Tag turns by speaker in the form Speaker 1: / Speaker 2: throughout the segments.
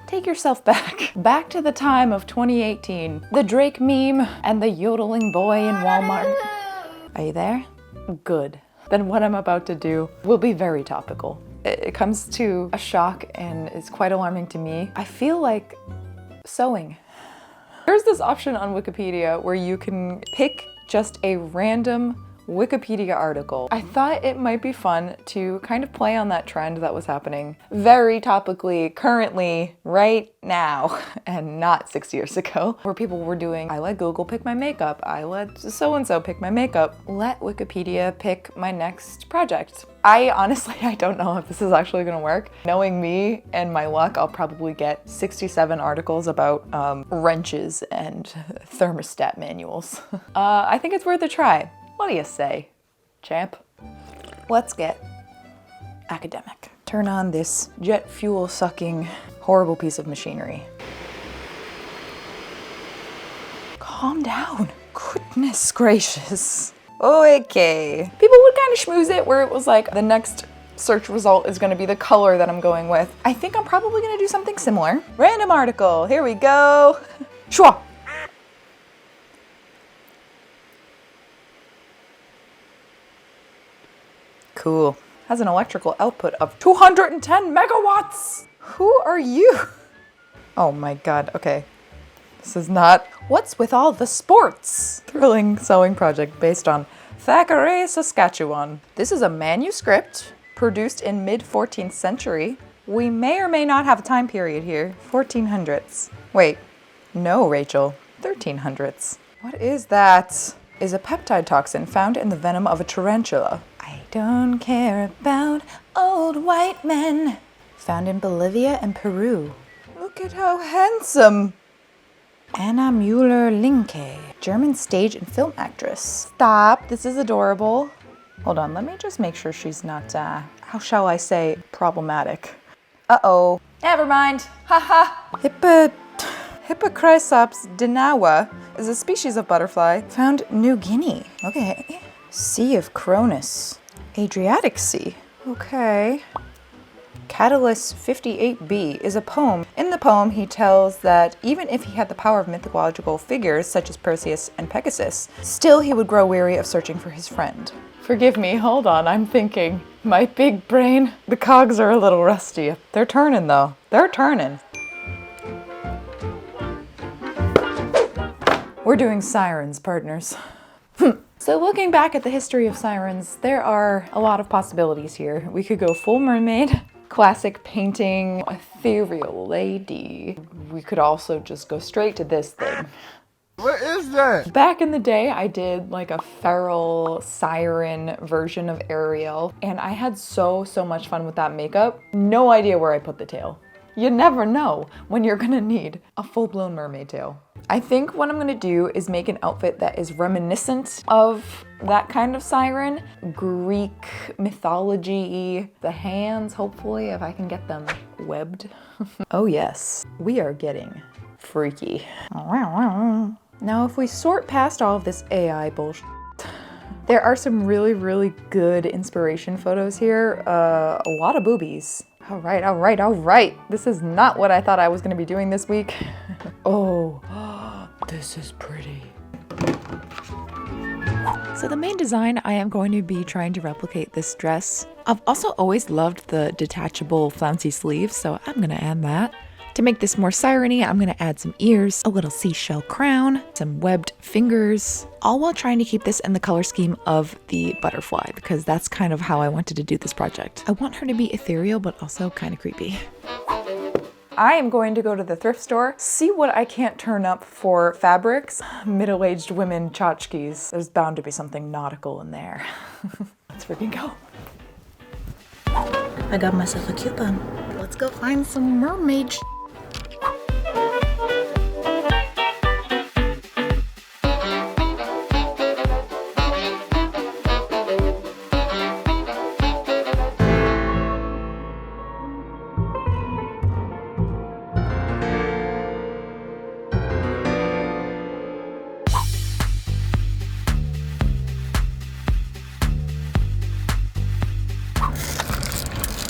Speaker 1: take yourself back. Back to the time of 2018. The Drake meme and the yodeling boy in Walmart. Are you there? Good. Then what I'm about to do will be very topical. It comes to a shock and is quite alarming to me. I feel like sewing. There's this option on Wikipedia where you can pick just a random Wikipedia article. I thought it might be fun to kind of play on that trend that was happening very topically, currently, right now, and not 6 years ago, where people were doing, I let Google pick my makeup, I let so-and-so pick my makeup, let Wikipedia pick my next project. I don't know if this is actually gonna work. Knowing me and my luck, I'll probably get 67 articles about wrenches and thermostat manuals. I think it's worth a try. What do you say, champ? Let's get academic. Turn on this jet fuel sucking horrible piece of machinery. Calm down. Goodness gracious. Okay. People would kind of schmooze it where it was like the next search result is gonna be the color that I'm going with. I think I'm probably gonna do something similar. Random article, here we go. Shwa. Cool. Has an electrical output of 210 megawatts. Who are you? Oh my God, okay. This is not, what's with all the sports? Thrilling sewing project based on Thackeray, Saskatchewan. This is a manuscript produced in mid-14th century. We may or may not have a time period here. 1400s. Wait, no, Rachel, 1300s. What is that? Is a peptide toxin found in the venom of a tarantula. I don't care about old white men. Found in Bolivia and Peru. Look at how handsome. Anna Müller-Linke, German stage and film actress. Stop, this is adorable. Hold on, let me just make sure she's not, how shall I say, problematic. Uh-oh, never mind, haha. Hippochrysopsis denawa is a species of butterfly found in New Guinea. Okay. Sea of Cronus. Adriatic Sea. Okay. Catalyst 58b is a poem. In the poem, he tells that even if he had the power of mythological figures such as Perseus and Pegasus, still he would grow weary of searching for his friend. Forgive me, hold on, I'm thinking. My big brain, the cogs are a little rusty. They're turning though, they're turning. We're doing sirens, partners. So looking back at the history of sirens, there are a lot of possibilities here. We could go full mermaid, classic painting, ethereal lady. We could also just go straight to this thing.
Speaker 2: What is that?
Speaker 1: Back in the day, I did like a feral siren version of Ariel, and I had so much fun with that makeup. No idea where I put the tail. You never know when you're gonna need a full-blown mermaid tail. I think what I'm gonna do is make an outfit that is reminiscent of that kind of siren. Greek mythology, the hands, hopefully, if I can get them webbed. Oh yes, we are getting freaky. Now, if we sort past all of this AI bullshit, there are some really good inspiration photos here. A lot of boobies. All right. This is not what I thought I was gonna be doing this week. Oh, this is pretty. So the main design, I am going to be trying to replicate this dress. I've also always loved the detachable flouncy sleeves, so I'm gonna add that. To make this more siren-y, I'm gonna add some ears, a little seashell crown, some webbed fingers, all while trying to keep this in the color scheme of the butterfly, because that's kind of how I wanted to do this project. I want her to be ethereal, but also kind of creepy. I am going to go to the thrift store, see what I can't turn up for fabrics. Middle-aged women tchotchkes. There's bound to be something nautical in there. Let's freaking go. I got myself a coupon. Let's go find some mermaid sh**.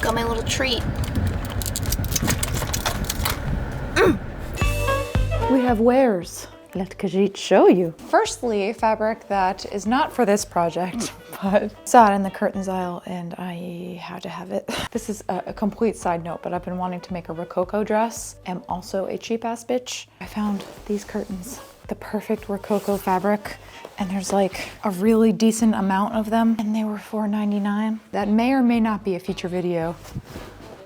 Speaker 1: Got my little treat. have wares. Let Kajit show you. Firstly, fabric that is not for this project, but saw it in the curtains aisle and I had to have it. This is a complete side note, but I've been wanting to make a Rococo dress. I'm also a cheap ass bitch. I found these curtains, the perfect Rococo fabric, and there's like a really decent amount of them and they were $4.99. That may or may not be a future video.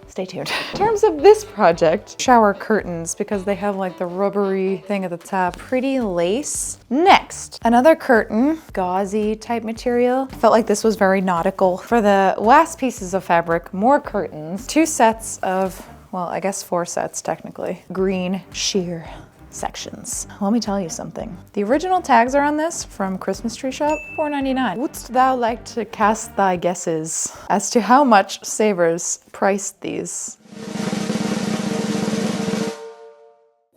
Speaker 1: Stay tuned. In terms of this project, shower curtains, because they have like the rubbery thing at the top. Pretty lace. Next, another curtain, gauzy type material. Felt like this was very nautical. For the last pieces of fabric, more curtains. 2 sets of, well, I guess 4 sets technically. Green sheer sections. Let me tell you something. The original tags are on this from Christmas Tree Shop, $4.99. Wouldst thou like to cast thy guesses as to how much Savers priced these?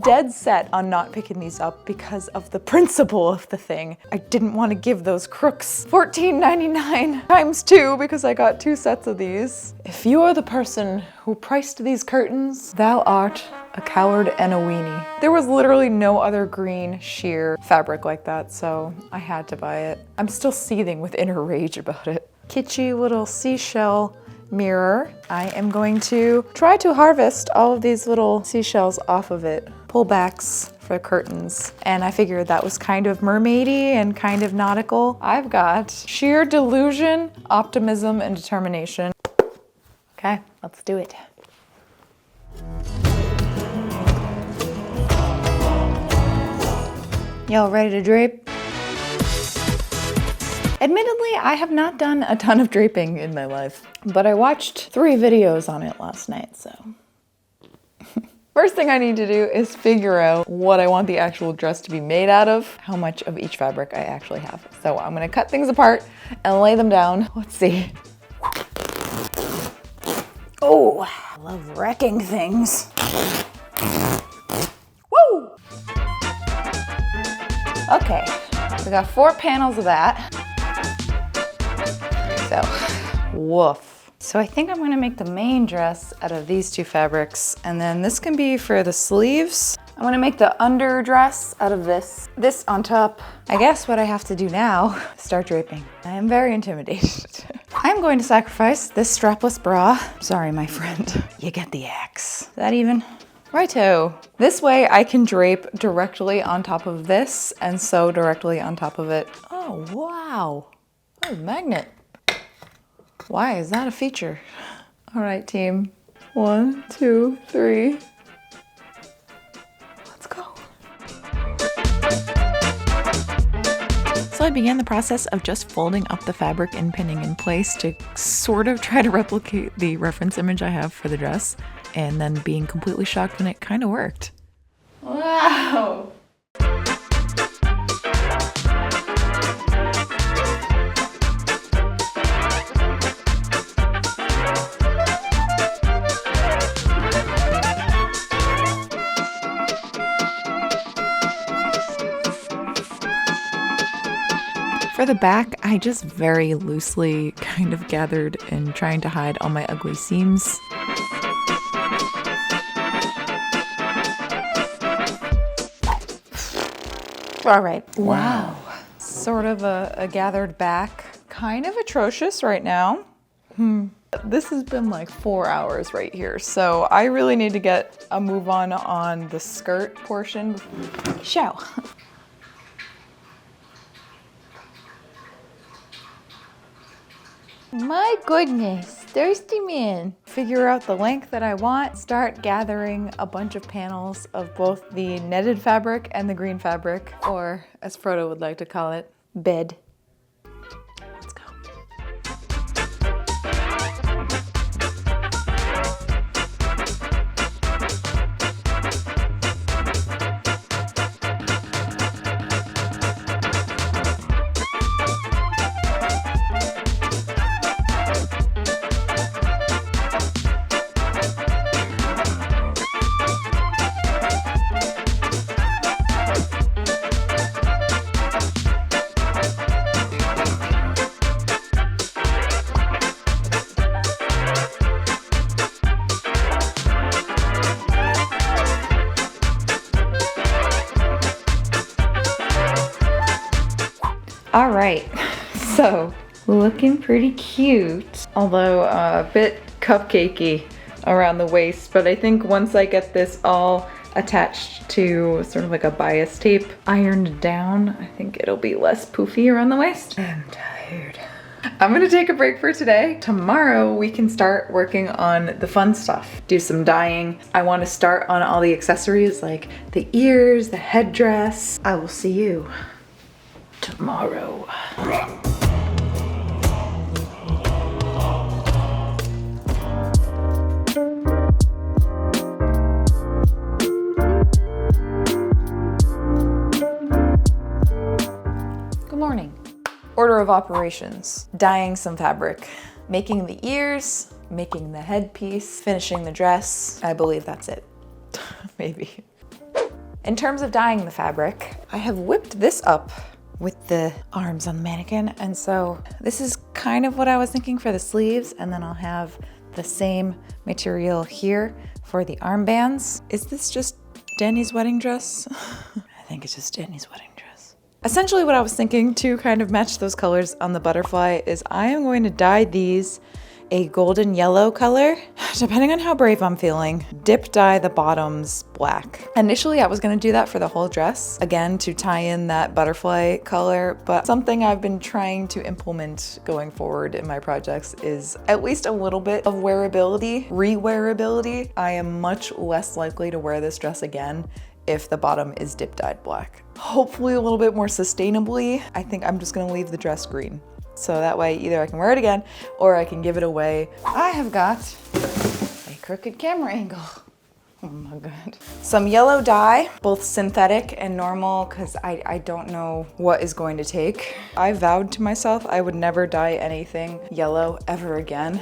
Speaker 1: Dead set on not picking these up because of the principle of the thing. I didn't want to give those crooks $14.99 times 2 because I got 2 sets of these. If you are the person who priced these curtains, thou art a coward and a weenie. There was literally no other green sheer fabric like that, so I had to buy it. I'm still seething with inner rage about it. Kitschy little seashell mirror. I am going to try to harvest all of these little seashells off of it. Pullbacks for curtains. And I figured that was kind of mermaidy and kind of nautical. I've got sheer delusion, optimism, and determination. Okay, let's do it. Y'all ready to drape? Admittedly, I have not done a ton of draping in my life, but I watched 3 videos on it last night, so. First thing I need to do is figure out what I want the actual dress to be made out of, how much of each fabric I actually have. So I'm gonna cut things apart and lay them down. Let's see. Oh, I love wrecking things. Woo! Okay, we got 4 panels of that. So, woof. So I think I'm gonna make the main dress out of these 2 fabrics, and then this can be for the sleeves. I'm gonna make the under dress out of this on top. I guess what I have to do now is start draping. I am very intimidated. I'm going to sacrifice this strapless bra. Sorry, my friend, you get the axe. Is that even? Righto. This way I can drape directly on top of this and sew directly on top of it. Oh, wow. Oh, magnet. Why is that a feature? All right, team. 1, 2, 3. Let's go. So I began the process of just folding up the fabric and pinning in place to sort of try to replicate the reference image I have for the dress, and then being completely shocked when it kind of worked. Wow. For the back, I just very loosely kind of gathered and trying to hide all my ugly seams. All right. Wow. Sort of a gathered back. Kind of atrocious right now. This has been like 4 hours right here, so I really need to get a move on the skirt portion. Show. My goodness, thirsty man. Figure out the length that I want, start gathering a bunch of panels of both the netted fabric and the green fabric, or as Frodo would like to call it, bed. Let's go. All right, so looking pretty cute, although a bit cupcakey around the waist, but I think once I get this all attached to sort of like a bias tape ironed down, I think it'll be less poofy around the waist. I'm tired. I'm gonna take a break for today. Tomorrow we can start working on the fun stuff. Do some dyeing. I want to start on all the accessories like the ears, the headdress. I will see you tomorrow. Good morning. Order of operations: dyeing some fabric, making the ears, making the headpiece, finishing the dress. I believe that's it. Maybe. In terms of dyeing the fabric, I have whipped this up with the arms on the mannequin, and so this is kind of what I was thinking for the sleeves, and then I'll have the same material here for the armbands. Is this just Danny's wedding dress? I think it's just Danny's wedding dress. Essentially what I was thinking to kind of match those colors on the butterfly is I am going to dye these a golden yellow color, depending on how brave I'm feeling. Dip dye the bottoms black. Initially I was gonna do that for the whole dress, again to tie in that butterfly color, but something I've been trying to implement going forward in my projects is at least a little bit of wearability, re-wearability. I am much less likely to wear this dress again if the bottom is dip dyed black. Hopefully a little bit more sustainably, I think I'm just gonna leave the dress green. So that way either I can wear it again or I can give it away. I have got a crooked camera angle. Oh my God. Some yellow dye, both synthetic and normal, because I don't know what is going to take. I vowed to myself I would never dye anything yellow ever again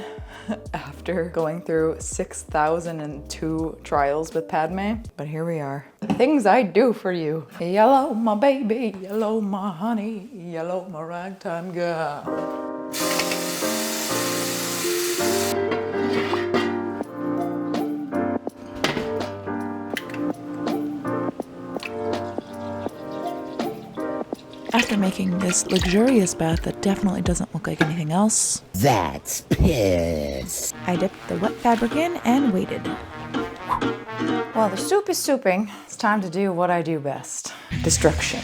Speaker 1: after going through 6,002 trials with Padme, but here we are. The things I do for you. Yellow, my baby, yellow, my honey, yellow, my ragtime girl. After making this luxurious bath that definitely doesn't look like anything else,
Speaker 3: That's piss.
Speaker 1: I dipped the wet fabric in and waited. While the soup is souping, it's time to do what I do best. Destruction.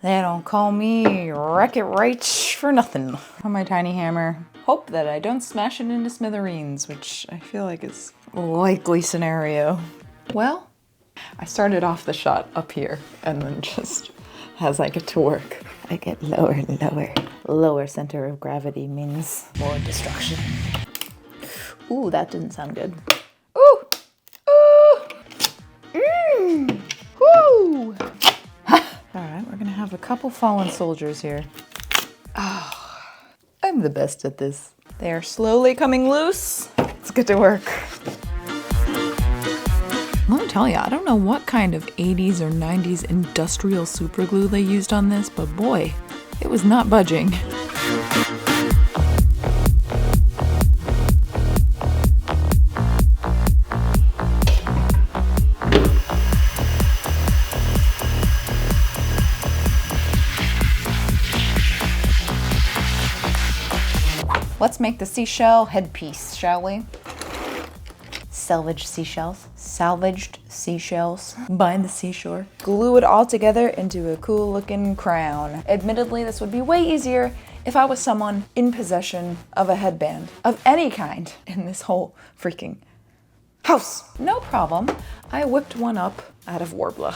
Speaker 1: They don't call me Wreck-It Rach for nothing. On my tiny hammer, hope that I don't smash it into smithereens, which I feel like is a likely scenario. Well, I started off the shot up here and then just as I get to work, I get lower and lower. Lower center of gravity means more destruction. Ooh, that didn't sound good. Ooh! Ooh! Mmm! Woo! Alright, we're gonna have a couple fallen soldiers here. Oh, I'm the best at this. They are slowly coming loose. Let's get to work. Let me tell you, I don't know what kind of 80s or 90s industrial super glue they used on this, but boy, it was not budging. Let's make the seashell headpiece, shall we? Salvaged seashells by the seashore. Glue it all together into a cool looking crown. Admittedly, this would be way easier if I was someone in possession of a headband of any kind in this whole freaking house. No problem. I whipped one up out of Warbler.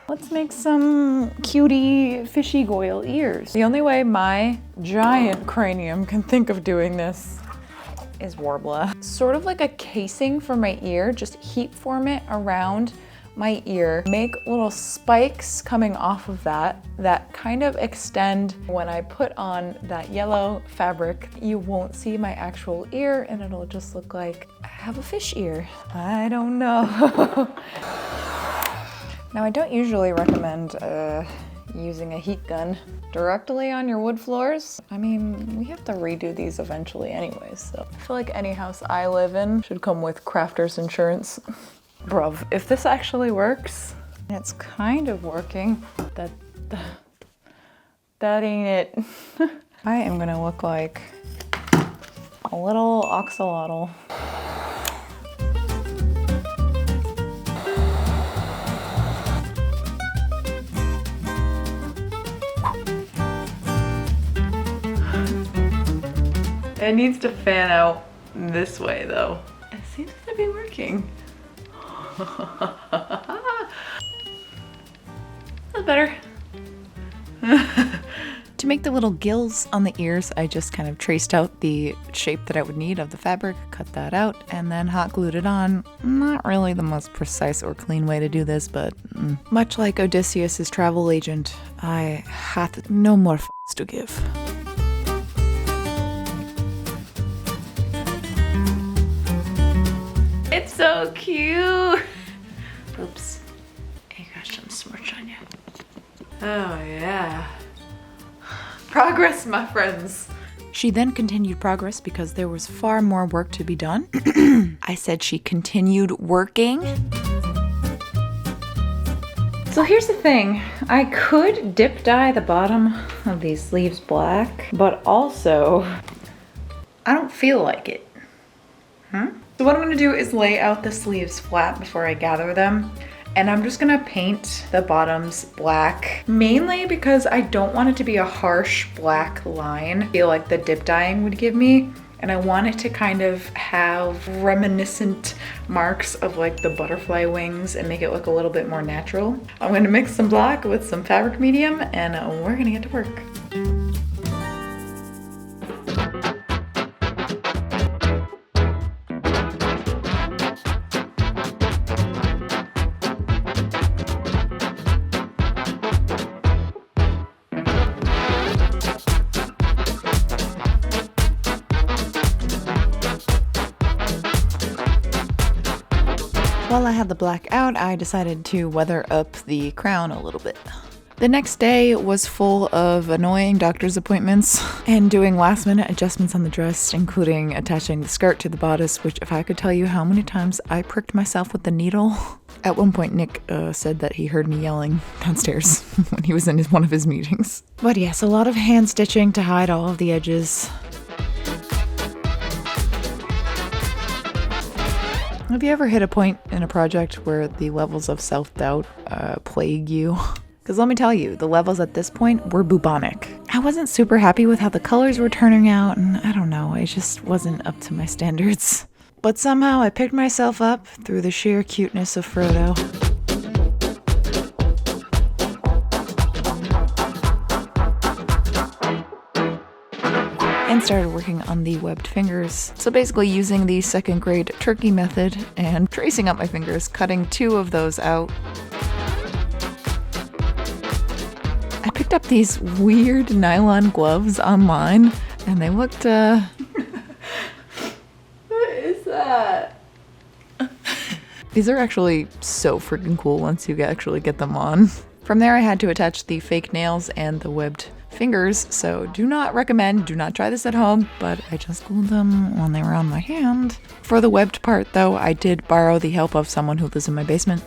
Speaker 1: Let's make some cutie fishy goyle ears. The only way my giant cranium can think of doing this is Warbler. Sort of like a casing for my ear, just heat form it around my ear, make little spikes coming off of that kind of extend. When I put on that yellow fabric, you won't see my actual ear and it'll just look like I have a fish ear. I don't know. Now, I don't usually recommend using a heat gun directly on your wood floors. I mean, we have to redo these eventually anyways, so I feel like any house I live in should come with crafter's insurance. Bruv, if this actually works, and it's kind of working, that ain't it. I am gonna look like a little axolotl. It needs to fan out this way though. It seems to be working. That's better. To make the little gills on the ears, I just kind of traced out the shape that I would need of the fabric, cut that out, and then hot glued it on. Not really the most precise or clean way to do this, but much like Odysseus' travel agent, I hath no more f***s to give. It's so cute. Oops. You got some smudge on you. Oh yeah. Progress, my friends. She then continued progress because there was far more work to be done. I said she continued working. So here's the thing. I could dip dye the bottom of these sleeves black, but also I don't feel like it. So what I'm gonna do is lay out the sleeves flat before I gather them. And I'm just gonna paint the bottoms black, mainly because I don't want it to be a harsh black line I feel like the dip dyeing would give me. And I want it to kind of have reminiscent marks of like the butterfly wings and make it look a little bit more natural. I'm gonna mix some black with some fabric medium and we're gonna get to work. While I had the black out, I decided to weather up the crown a little bit. The next day was full of annoying doctor's appointments and doing last minute adjustments on the dress, including attaching the skirt to the bodice, which if I could tell you how many times I pricked myself with the needle. At one point, Nick said that he heard me yelling downstairs when he was in one of his meetings. But yes, a lot of hand stitching to hide all of the edges. Have you ever hit a point in a project where the levels of self-doubt plague you? Because let me tell you, the levels at this point were bubonic. I wasn't super happy with how the colors were turning out, and I don't know, it just wasn't up to my standards. But somehow I picked myself up through the sheer cuteness of Frodo. And started working on the webbed fingers. So basically using the second grade turkey method and tracing up my fingers, cutting 2 of those out. I picked up these weird nylon gloves online and they looked, What is that? These are actually so freaking cool once you actually get them on. From there I had to attach the fake nails and the webbed fingers, so do not try this at home, but I just glued them when they were on my hand. For the webbed part though, I did borrow the help of someone who lives in my basement.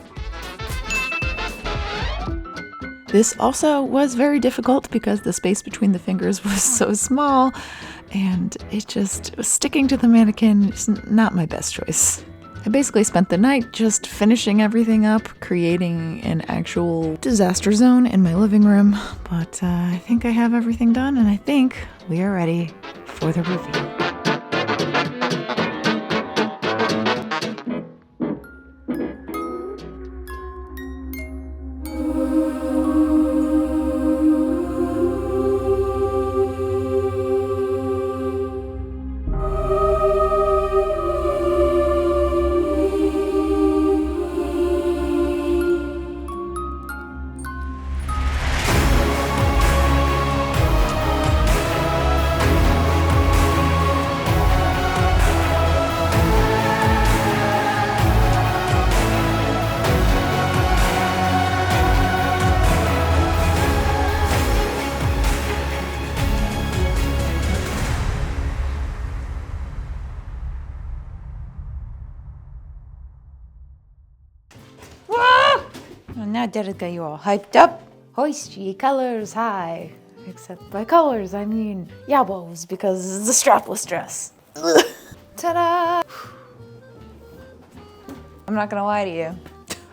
Speaker 1: This also was very difficult because the space between the fingers was so small and it just was sticking to the mannequin. It's not my best choice. I basically spent the night just finishing everything up, creating an actual disaster zone in my living room, but I think I have everything done and I think we are ready for the reveal. Now did it get you all hyped up? Hoist ye colors high. Except by colors, I mean yabos, because it's a strapless dress. Ta-da! I'm not gonna lie to you.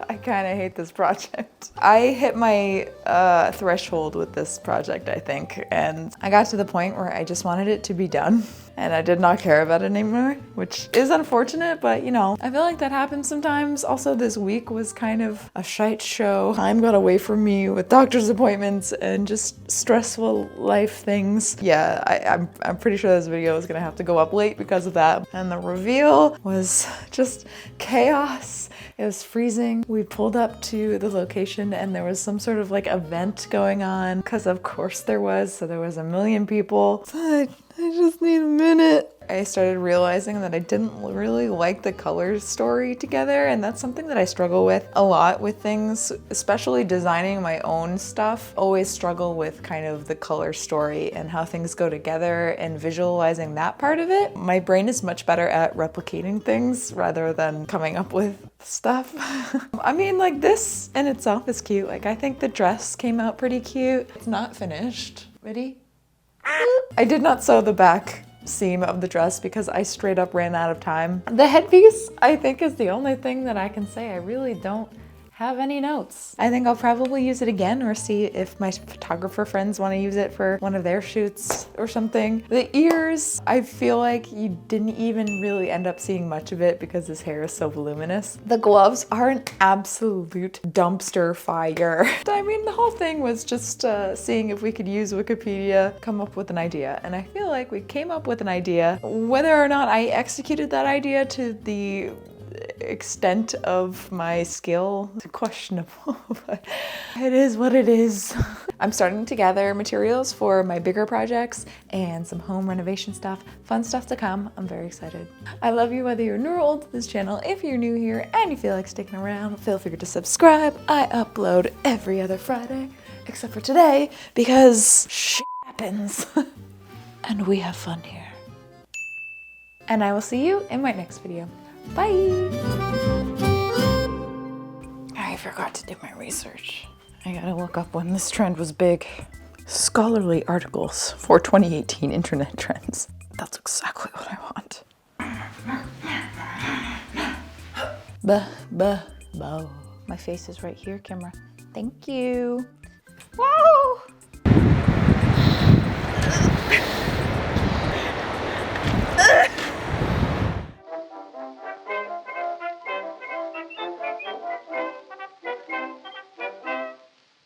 Speaker 1: I kind of hate this project. I hit my threshold with this project, I think, and I got to the point where I just wanted it to be done, and I did not care about it anymore, which is unfortunate, but you know, I feel like that happens sometimes. Also, this week was kind of a shite show. Time got away from me with doctor's appointments and just stressful life things. Yeah, I'm pretty sure this video is gonna have to go up late because of that. And the reveal was just chaos. It was freezing. We pulled up to the location and there was some sort of like event going on, because of course there was. So there was a million people. I just need a minute. I started realizing that I didn't really like the color story together, and that's something that I struggle with a lot with things, especially designing my own stuff. Always struggle with kind of the color story and how things go together and visualizing that part of it. My brain is much better at replicating things rather than coming up with stuff. I mean, like, this in itself is cute. Like, I think the dress came out pretty cute. It's not finished. Ready? I did not sew the back seam of the dress because I straight up ran out of time. The headpiece, I think, is the only thing that I can say I really don't have any notes. I think I'll probably use it again or see if my photographer friends want to use it for one of their shoots or something. The ears, I feel like you didn't even really end up seeing much of it because his hair is so voluminous. The gloves are an absolute dumpster fire. I mean, the whole thing was just seeing if we could use Wikipedia, come up with an idea. And I feel like we came up with an idea. Whether or not I executed that idea to the extent of my skill, questionable, but it is what it is. I'm starting to gather materials for my bigger projects and some home renovation stuff. Fun stuff to come. I'm very excited. I love you whether you're new or old to this channel. If you're new here and you feel like sticking around, feel free to subscribe. I upload every other Friday, except for today, because shit happens. And we have fun here. And I will see you in my next video. Bye! I forgot to do my research. I gotta look up when this trend was big. Scholarly articles for 2018 internet trends. That's exactly what I want. Bow. My face is right here, camera. Thank you. Whoa!